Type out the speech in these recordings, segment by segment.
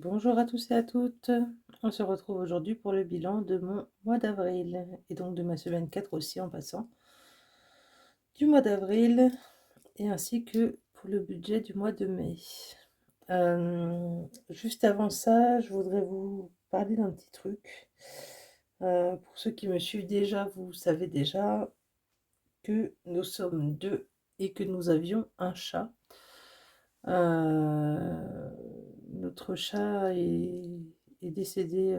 Bonjour à tous et à toutes. On se retrouve aujourd'hui pour le bilan de mon mois d'avril et donc de ma semaine 4 aussi en passant du mois d'avril et ainsi que pour le budget du mois de mai. Juste avant ça, je voudrais vous parler d'un petit truc. Pour ceux qui me suivent déjà, vous savez déjà que nous sommes deux et que nous avions un chat. Notre chat est décédé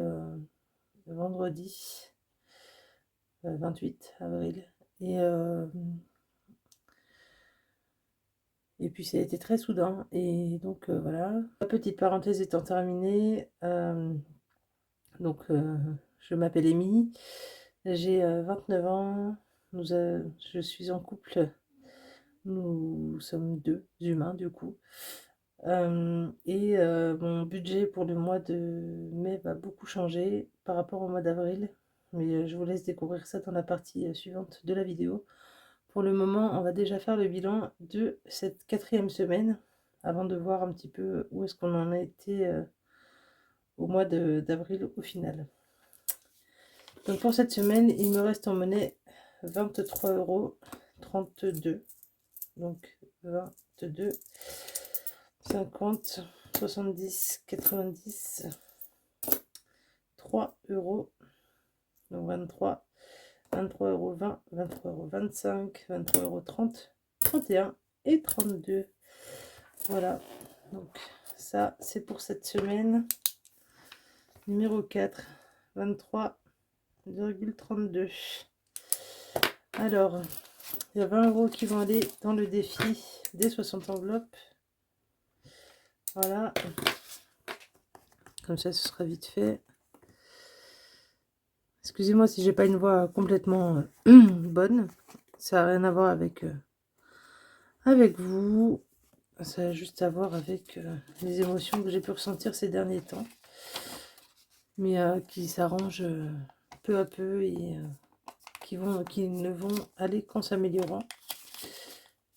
vendredi 28 avril. Et puis ça a été très soudain. Et donc voilà. La petite parenthèse étant terminée, je m'appelle Amy, j'ai 29 ans, je suis en couple, nous sommes deux humains du coup. Mon budget pour le mois de mai va beaucoup changer par rapport au mois d'avril, mais je vous laisse découvrir ça dans la partie suivante de la vidéo. Pour le moment, on va déjà faire le bilan de cette 4e semaine avant de voir un petit peu où est-ce qu'on en a été au mois d'avril au final. Donc pour cette semaine, il me reste en monnaie 23,32 €. Donc 22, 50, 70, 90, 3 euros, donc 23, 23,20 €, 23,25 €, 23,30 €, 31 et 32. Voilà, donc ça c'est pour cette semaine. Numéro 4, 23,32. Alors, il y a 20 € qui vont aller dans le défi des 60 enveloppes. Voilà, comme ça ce sera vite fait. Excusez-moi si j'ai pas une voix complètement bonne, ça n'a rien à voir avec vous, ça a juste à voir avec les émotions que j'ai pu ressentir ces derniers temps, mais qui s'arrangent peu à peu et qui ne vont aller qu'en s'améliorant.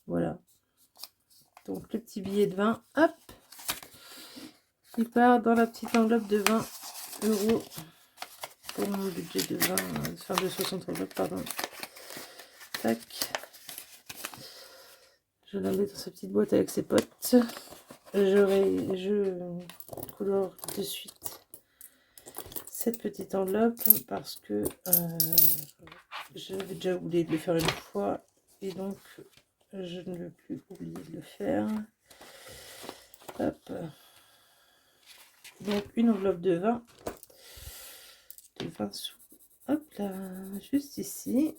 Voilà. Donc le petit billet de 20, hop, il part dans la petite enveloppe de 20 € pour mon budget de 20, enfin de 60 enveloppes, pardon. Tac. Je la mets dans sa petite boîte avec ses potes. Je colore de suite cette petite enveloppe parce que j'avais déjà oublié de le faire une fois et donc je ne veux plus oublier de le faire. Hop. Donc une enveloppe de 20 sous. Hop là, juste ici.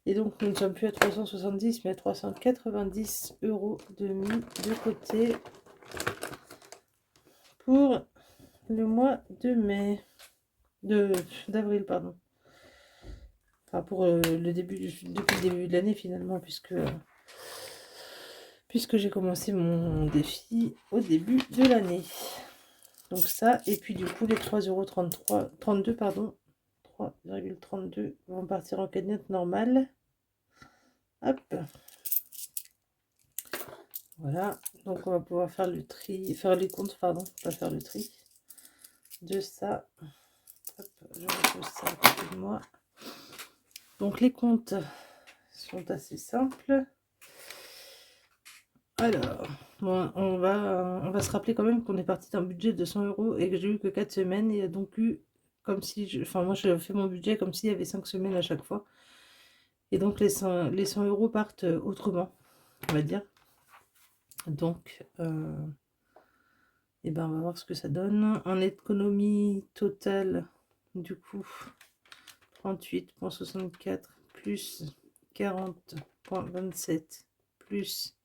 Et donc nous ne sommes plus à 370 mais à 390 € de mis de côté pour le mois de mai. D'avril, pardon. Enfin, pour depuis le début de l'année, finalement, puisque j'ai commencé mon défi au début de l'année. Donc ça, et puis du coup, les 32 pardon, 3,32 vont partir en cagnotte normale. Hop. Voilà. Donc on va pouvoir faire le tri, faire les comptes, pardon, pas faire le tri de ça. Hop, je repose ça à côté de moi. Donc les comptes sont assez simples. Alors, bon, on va se rappeler quand même qu'on est parti d'un budget de 100 € et que j'ai eu que 4 semaines. Il y a donc eu comme si, enfin moi je fais mon budget comme s'il y avait 5 semaines à chaque fois. Et donc les 100 € partent autrement, on va dire. Donc, et ben on va voir ce que ça donne. En économie totale, du coup, 38,64 plus 40,27 plus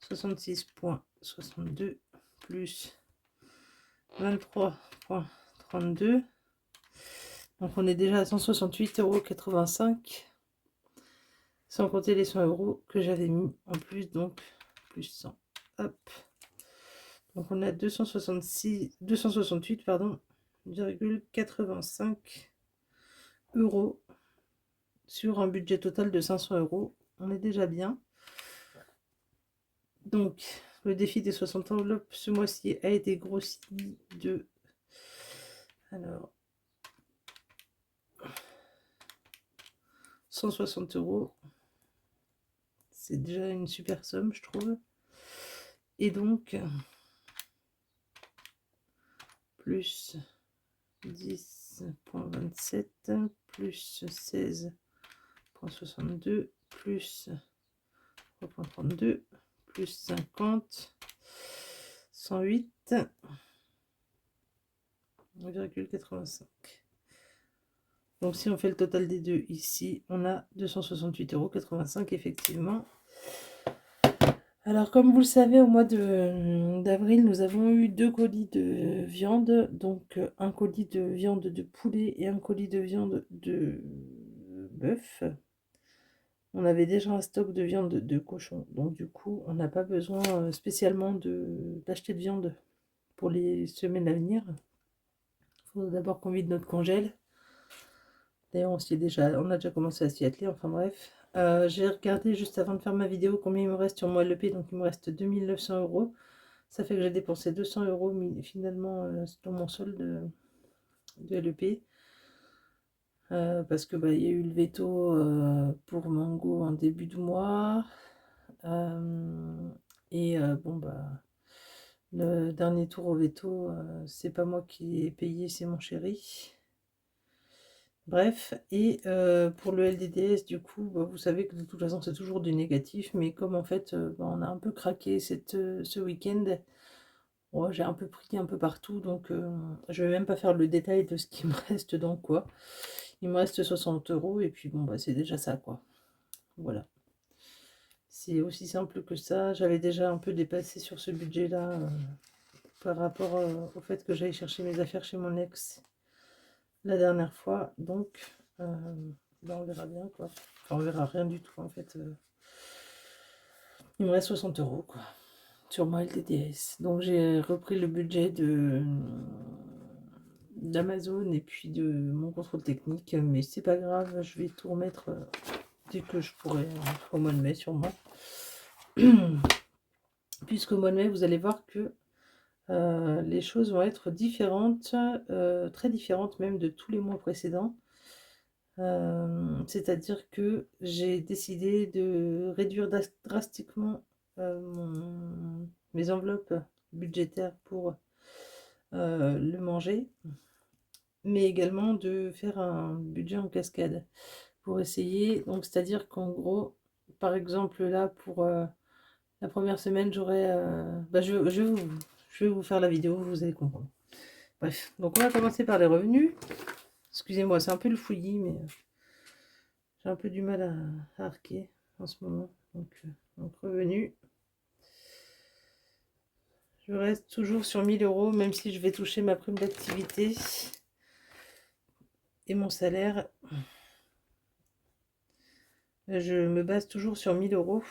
66,62 plus 23,32. Donc on est déjà à 168,85 €, sans compter les 100 € que j'avais mis en plus, donc plus 100. Hop. Donc on a 268, pardon, 85 € sur un budget total de 500 €. On est déjà bien. Donc Le défi des 60 enveloppes ce mois-ci a été grossi de... Alors... 160 €. C'est déjà une super somme, je trouve. Et donc, plus 10,27, plus 16,62, plus 3,32, plus 50, 108,85. Donc si on fait le total des deux ici, on a 268,85 € effectivement. Alors comme vous le savez, au mois d'avril, nous avons eu 2 colis de viande. Donc un colis de viande de poulet et un colis de viande de bœuf. On avait déjà un stock de viande de cochon. Donc du coup, on n'a pas besoin spécialement d'acheter de viande pour les semaines à venir. Il faut d'abord qu'on vide notre congèle. D'ailleurs, on a déjà commencé à s'y atteler, enfin bref. J'ai regardé juste avant de faire ma vidéo combien il me reste sur mon LEP, donc il me reste 2900 €. Ça fait que j'ai dépensé 200 € finalement dans mon solde de LEP. Parce que il y a eu le veto pour Mango en début de mois. Le dernier tour au veto, c'est pas moi qui ai payé, c'est mon chéri. Bref, et pour le LDDS, du coup, vous savez que de toute façon, c'est toujours du négatif, mais comme en fait, on a un peu craqué ce week-end, j'ai un peu pris un peu partout, donc je vais même pas faire le détail de ce qui me reste dans quoi. Il me reste 60 €, et puis bon, c'est déjà ça, quoi. Voilà. C'est aussi simple que ça. J'avais déjà un peu dépassé sur ce budget-là par rapport au fait que j'allais chercher mes affaires chez mon ex la dernière fois, donc on verra bien, quoi. Enfin, on verra rien du tout en fait. Il me reste 60 € quoi sur mon LTDS. Donc j'ai repris le budget d'Amazon et puis de mon contrôle technique, mais c'est pas grave, je vais tout remettre dès que je pourrai au mois de mai sûrement. Puisqu'au mois de mai, vous allez voir que les choses vont être différentes, très différentes même de tous les mois précédents. C'est-à-dire que j'ai décidé de réduire drastiquement mes enveloppes budgétaires pour le manger, mais également de faire un budget en cascade pour essayer. Donc, c'est-à-dire qu'en gros, par exemple, là, pour la première semaine, j'aurai... je vais vous faire la vidéo, vous allez comprendre. Bref, donc on va commencer par les revenus. Excusez-moi, c'est un peu le fouillis, mais j'ai un peu du mal à arquer en ce moment. Donc revenu. Je reste toujours sur 1000 €, même si je vais toucher ma prime d'activité et mon salaire. Je me base toujours sur 1000 €,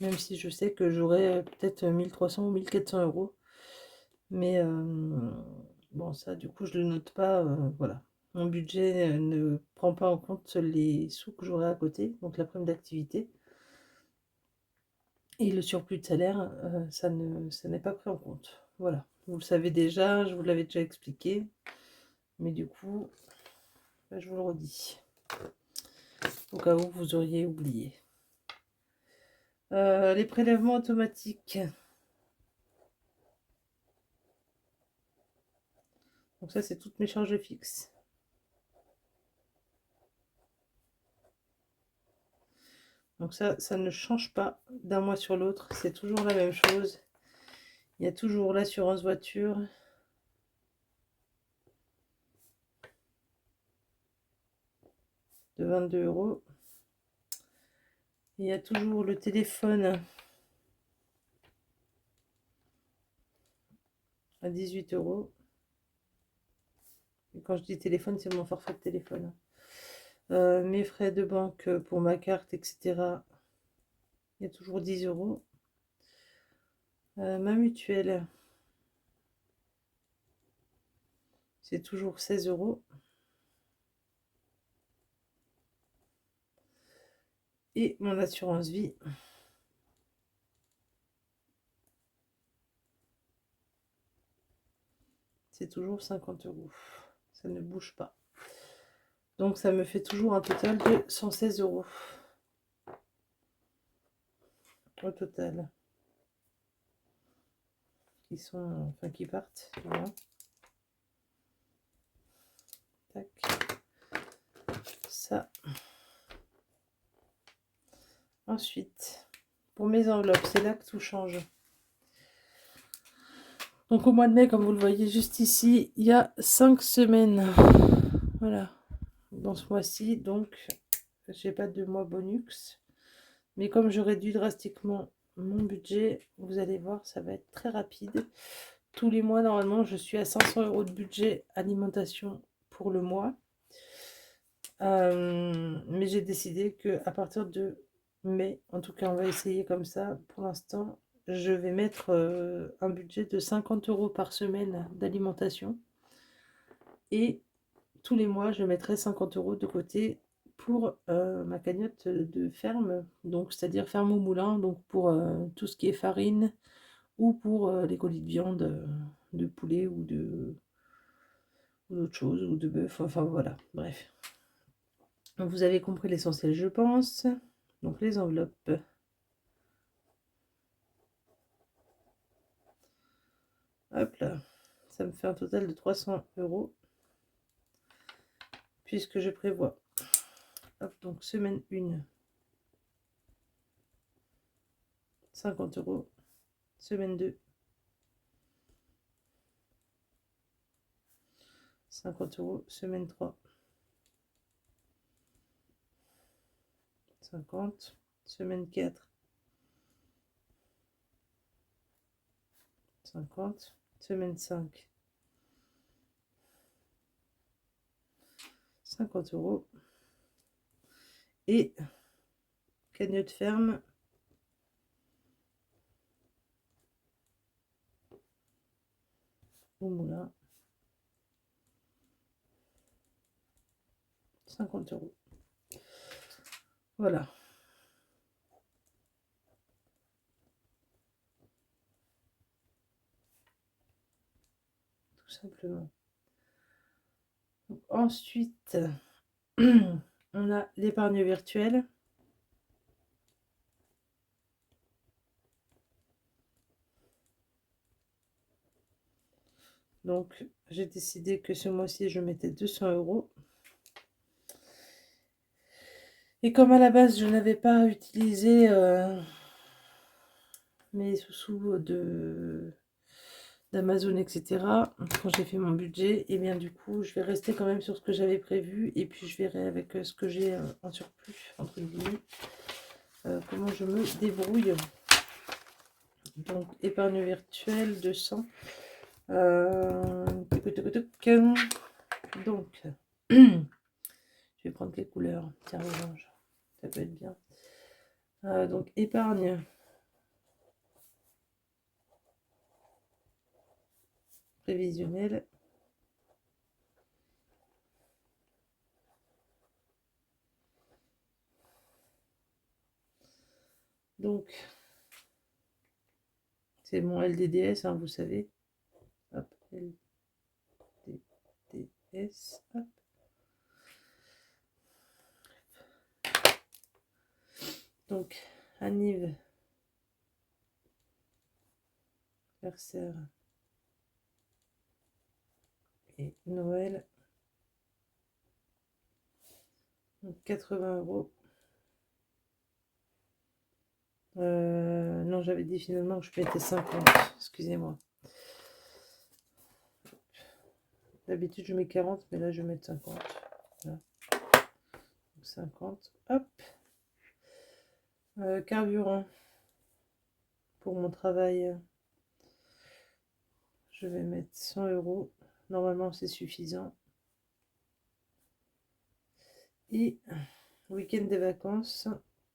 même si je sais que j'aurai peut-être 1300 ou 1400 €. Mais bon, ça, du coup, je le note pas. Voilà. Mon budget ne prend pas en compte les sous que j'aurai à côté, donc la prime d'activité. Et le surplus de salaire, ça n'est pas pris en compte. Voilà. Vous le savez déjà, je vous l'avais déjà expliqué. Mais du coup, je vous le redis. Au cas où vous auriez oublié. Les prélèvements automatiques. Donc ça, c'est toutes mes charges fixes. Donc ça ne change pas d'un mois sur l'autre. C'est toujours la même chose. Il y a toujours l'assurance voiture. De 22 €. Il y a toujours le téléphone à 18 €. Et quand je dis téléphone, c'est mon forfait de téléphone. Mes frais de banque pour ma carte, etc. Il y a toujours 10 €. Ma mutuelle, c'est toujours 16 €. Et mon assurance vie, c'est toujours 50 €. Ça ne bouge pas. Donc ça me fait toujours un total de 116 € au total. Qui partent. Voilà. Tac. Ça. Ensuite, pour mes enveloppes, c'est là que tout change. Donc au mois de mai, comme vous le voyez juste ici, il y a 5 semaines. Voilà. Dans ce mois-ci, donc, j'ai pas de mois bonus. Mais comme je réduis drastiquement mon budget, vous allez voir, ça va être très rapide. Tous les mois, normalement, je suis à 500 € de budget alimentation pour le mois. Mais j'ai décidé qu'à partir de mai, en tout cas, on va essayer comme ça. Pour l'instant, je vais mettre un budget de 50 € par semaine d'alimentation. Et tous les mois, je mettrai 50 € de côté pour ma cagnotte de ferme, donc c'est-à-dire ferme au moulin, donc pour tout ce qui est farine ou pour les colis de viande de poulet ou d'autres choses, ou de bœuf, enfin voilà, bref. Donc, vous avez compris l'essentiel, je pense. Donc les enveloppes. Hop là, ça me fait un total de 300 € puisque je prévois. Hop, donc semaine 1, 50 €. Semaine 2, 50 €. Semaine 3, 50. Semaine 4, 50. Semaine 5, 50 €. Et cagnotte ferme, au moulin, 50 €. Voilà. Tout simplement. Donc, ensuite, on a l'épargne virtuelle. Donc, j'ai décidé que ce mois-ci, je mettais 200 €. Et comme à la base, je n'avais pas utilisé mes sous d'Amazon, etc., quand j'ai fait mon budget, et bien du coup, je vais rester quand même sur ce que j'avais prévu, et puis je verrai avec ce que j'ai en surplus, entre guillemets, comment je me débrouille. Donc, épargne virtuelle, 200. Donc, je vais prendre quelle couleur? Tiens, orange, ça peut être bien. Donc, épargne prévisionnelle. Donc, c'est mon LDDS, hein, vous savez. Hop, LDDS, hop. Donc, anniversaire et Noël. Donc, 80 €. Non, j'avais dit finalement que je mettais 50. Excusez-moi. D'habitude, je mets 40, mais là, je vais mettre 50. Voilà. Donc, 50. Hop. Carburant. Pour mon travail, je vais mettre 100 €. Normalement, c'est suffisant. Et week-end des vacances.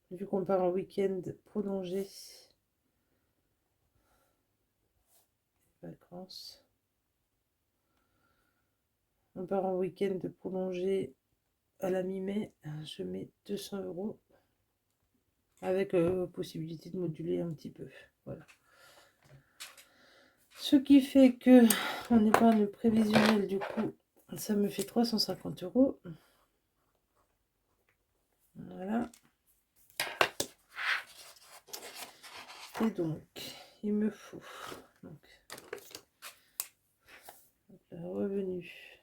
Vu qu'on part en week-end prolongé. Vacances. On part en week-end prolongé à la mi-mai. Je mets 200 € avec possibilité de moduler un petit peu. Voilà. Ce qui fait que en épargne prévisionnelle, du coup, ça me fait 350 €. Voilà. Et donc, il me faut donc, le revenu.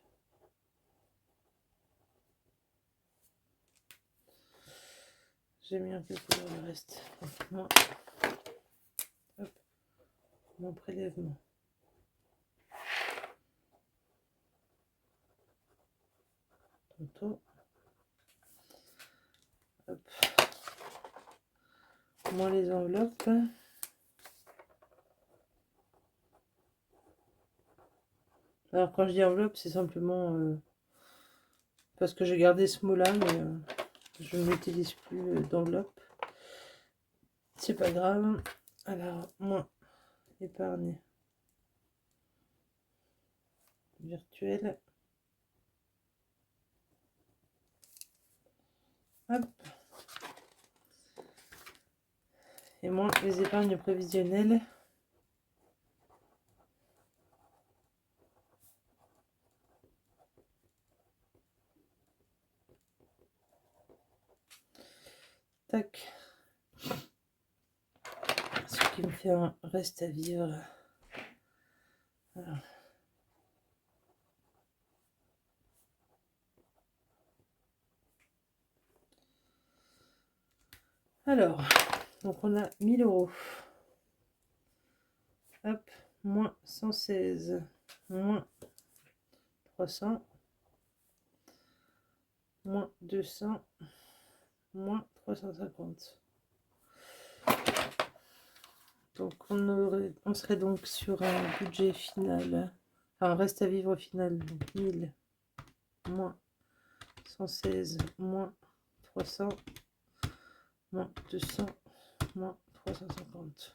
J'ai mis un peu pour le reste. Moi, hop, mon prélèvement. Tonton. Hop. Moins les enveloppes. Alors quand je dis enveloppe, c'est simplement parce que j'ai gardé ce mot-là, mais je n'utilise plus d'enveloppe. C'est pas grave. Alors, moins épargne virtuelle. Hop. Et moins les épargnes prévisionnelles. Tac. Ce qui me fait un reste à vivre. Voilà. Alors, donc on a 1000 €. Hop, moins 116, moins 300, moins 200, moins 350. Donc on serait donc sur un budget final, enfin un reste à vivre final, donc 1000, moins 116, moins 300, moins 200, moins 350.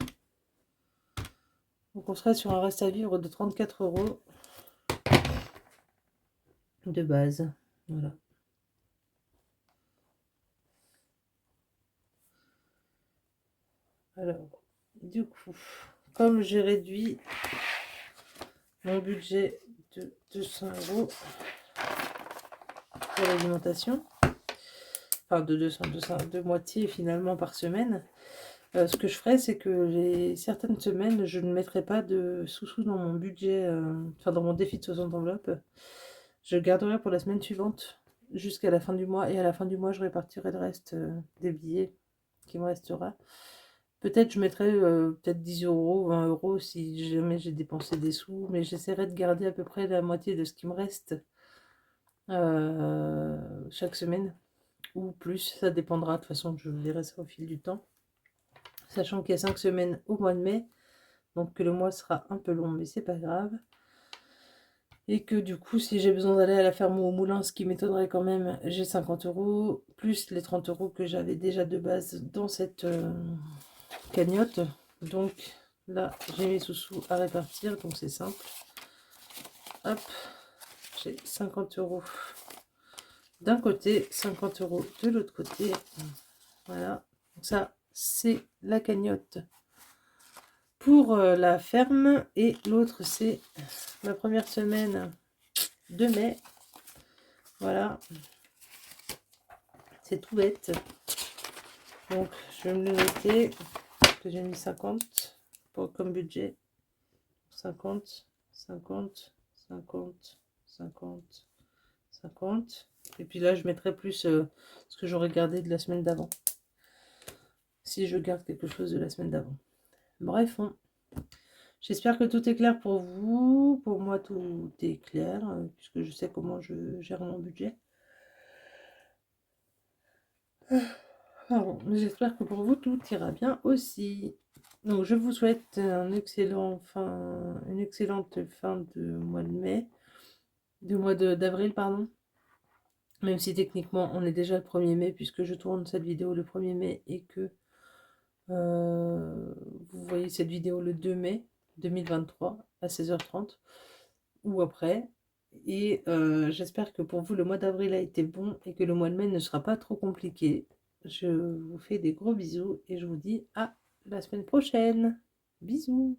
Donc on serait sur un reste à vivre de 34 € de base. Voilà. Alors, du coup, comme j'ai réduit mon budget de 200 € pour l'alimentation, enfin de 200, de moitié finalement par semaine, ce que je ferais, c'est que certaines semaines, je ne mettrai pas de sous-sous dans mon budget, enfin dans mon défi de 60 enveloppes. Je garderai pour la semaine suivante jusqu'à la fin du mois, et à la fin du mois, je répartirai le reste des billets qui me restera. Peut-être je mettrai peut-être 10 €, 20 € si jamais j'ai dépensé des sous, mais j'essaierai de garder à peu près la moitié de ce qui me reste chaque semaine, ou plus, ça dépendra, de toute façon je verrai ça au fil du temps. Sachant qu'il y a 5 semaines au mois de mai, donc que le mois sera un peu long, mais c'est pas grave. Et que du coup, si j'ai besoin d'aller à la ferme ou au moulin, ce qui m'étonnerait quand même, j'ai 50 €, plus les 30 € que j'avais déjà de base dans cette cagnotte. Donc là, j'ai mes sous-sous à répartir, donc c'est simple. Hop, j'ai 50 € d'un côté, 50 € de l'autre côté. Voilà, donc ça, c'est la cagnotte pour la ferme, et l'autre, c'est ma première semaine de mai. Voilà, c'est tout bête. Donc je vais me le noter, que j'ai mis 50 comme budget. 50, 50, 50, 50, 50. Et puis là, je mettrai plus ce que j'aurais gardé de la semaine d'avant, si je garde quelque chose de la semaine d'avant. Bref, j'espère que tout est clair pour vous. Pour moi, tout est clair, puisque je sais comment je gère mon budget. Mais j'espère que pour vous, tout ira bien aussi. Donc, je vous souhaite une excellente fin de mois de mai, d'avril, pardon. Même si techniquement, on est déjà le 1er mai, puisque je tourne cette vidéo le 1er mai, et que vous voyez cette vidéo le 2 mai 2023 à 16h30 ou après. Et j'espère que pour vous, le mois d'avril a été bon et que le mois de mai ne sera pas trop compliqué. Je vous fais des gros bisous et je vous dis à la semaine prochaine. Bisous.